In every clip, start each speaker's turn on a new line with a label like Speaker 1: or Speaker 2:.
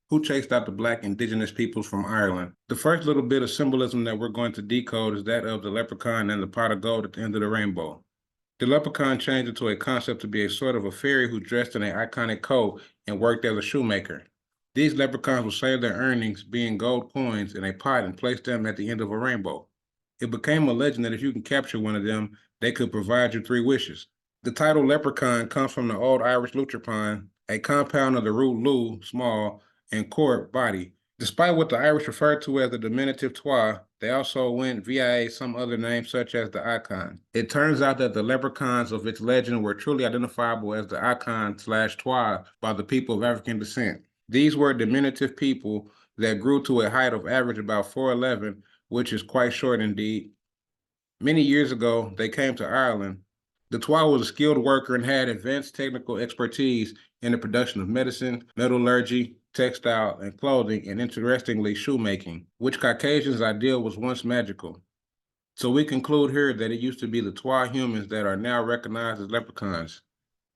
Speaker 1: Who chased out the Black indigenous peoples from Ireland? The first little bit of symbolism that we're going to decode is that of the leprechaun and the pot of gold at the end of the rainbow. The leprechaun changed into a concept to be a sort of a fairy who dressed in an iconic coat and worked as a shoemaker. These leprechauns would save their earnings, being gold coins, in a pot and place them at the end of a rainbow. It became a legend that if you can capture one of them, they could provide you 3 wishes. The title leprechaun comes from the Old Irish lutherpine, a compound of the root lu, small, and court, body. Despite what the Irish referred to as the diminutive Twa, they also went via some other names such as the icon. It turns out that the leprechauns of its legend were truly identifiable as the icon/Twa by the people of African descent. These were diminutive people that grew to a height of average about 4'11", which is quite short indeed. Many years ago, they came to Ireland. The Twa was a skilled worker and had advanced technical expertise in the production of medicine, metallurgy, textile, and clothing, and interestingly, shoemaking, which Caucasians' ideal was once magical. So we conclude here that it used to be the Twa humans that are now recognized as leprechauns.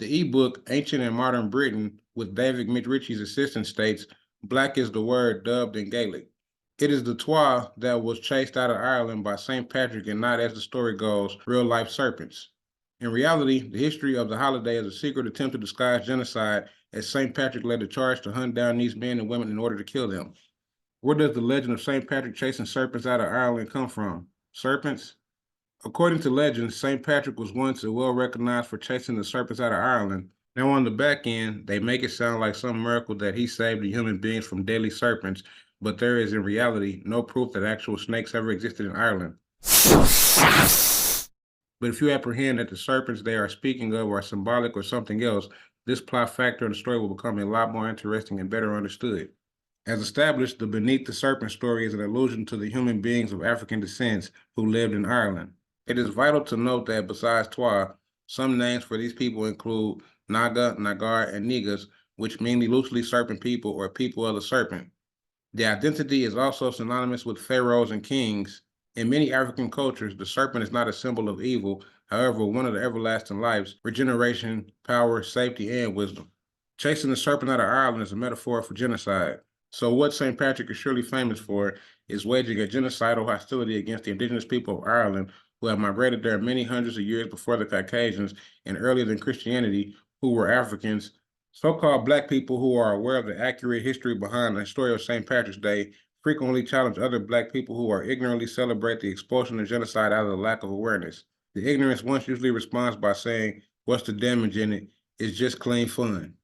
Speaker 1: The ebook, Ancient and Modern Britain, with David McRitchie's assistance states, Black is the word dubbed in Gaelic. It is the Twa that was chased out of Ireland by St. Patrick and not, as the story goes, real-life serpents. In reality, the history of the holiday is a secret attempt to disguise genocide, as St. Patrick led the charge to hunt down these men and women in order to kill them. Where does the legend of St. Patrick chasing serpents out of Ireland come from? Serpents? According to legends, St. Patrick was once well recognized for chasing the serpents out of Ireland. Now on the back end, they make it sound like some miracle that he saved the human beings from deadly serpents, but there is in reality no proof that actual snakes ever existed in Ireland. But if you apprehend that the serpents they are speaking of are symbolic or something else, this plot factor in the story will become a lot more interesting and better understood. As established, the Beneath the Serpent story is an allusion to the human beings of African descent who lived in Ireland. It is vital to note that besides Twa, some names for these people include Naga, Nagar, and Negas, which mean loosely serpent people or people of the serpent. The identity is also synonymous with pharaohs and kings. In many African cultures, the serpent is not a symbol of evil, however, one of the everlasting lives, regeneration, power, safety, and wisdom. Chasing the serpent out of Ireland is a metaphor for genocide. So what St. Patrick is surely famous for is waging a genocidal hostility against the indigenous people of Ireland who have migrated there many hundreds of years before the Caucasians and earlier than Christianity, who were Africans. So-called Black people who are aware of the accurate history behind the story of St. Patrick's Day frequently challenge other Black people who are ignorantly celebrate the expulsion and genocide out of the lack of awareness. The ignorance once usually responds by saying, "What's the damage in it? It's just clean fun."